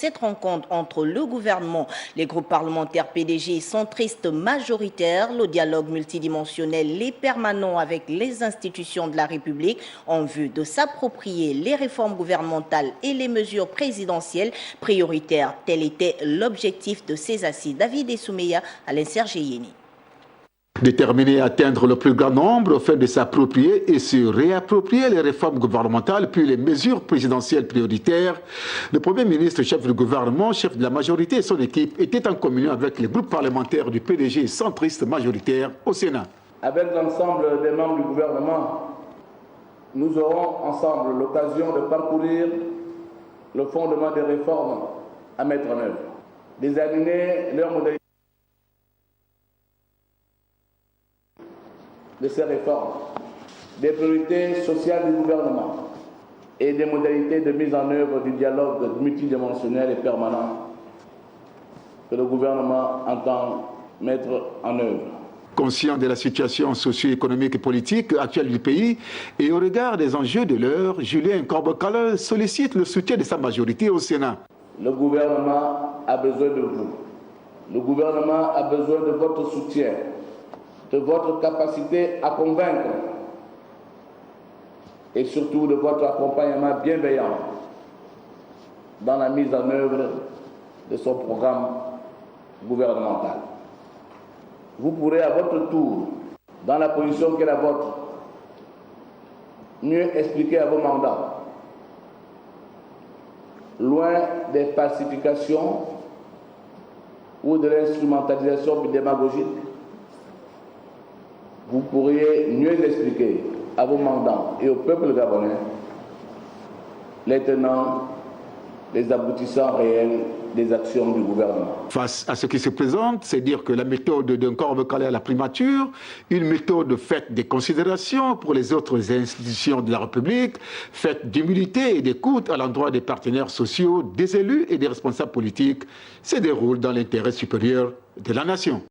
cette rencontre entre le gouvernement, les groupes parlementaires PDG et centristes majoritaires, le dialogue multidimensionnel et permanent avec les institutions de la République en vue de s'approprier les réformes gouvernementales et les mesures présidentielles prioritaires. Tel était l'objectif de ces assises. David Soumeya, Alain Serge Yeni. Déterminé à atteindre le plus grand nombre afin de s'approprier et se réapproprier les réformes gouvernementales puis les mesures présidentielles prioritaires, le Premier ministre, chef du gouvernement, chef de la majorité et son équipe étaient en communion avec les groupes parlementaires du PDG centriste majoritaire au Sénat. Avec l'ensemble des membres du gouvernement, nous aurons ensemble l'occasion de parcourir le fondement des réformes à mettre en œuvre, d'examiner leurs modalités de ces réformes, des priorités sociales du gouvernement et des modalités de mise en œuvre du dialogue multidimensionnel et permanent que le gouvernement entend mettre en œuvre. Conscient de la situation socio-économique et politique actuelle du pays et au regard des enjeux de l'heure, Julien Korbokala sollicite le soutien de sa majorité au Sénat. Le gouvernement a besoin de vous. Le gouvernement a besoin de votre soutien, de votre capacité à convaincre et surtout de votre accompagnement bienveillant dans la mise en œuvre de son programme gouvernemental. Vous pourrez à votre tour, dans la position qui est la vôtre, mieux expliquer à vos mandats, loin des falsifications ou de l'instrumentalisation démagogique, vous pourriez mieux expliquer à vos mandants et au peuple gabonais les tenants, les aboutissants réels des actions du gouvernement. Face à ce qui se présente, c'est dire que la méthode d'un Korbokala à la primature, une méthode faite des considérations pour les autres institutions de la République, faite d'humilité et d'écoute à l'endroit des partenaires sociaux, des élus et des responsables politiques, se déroule dans l'intérêt supérieur de la nation.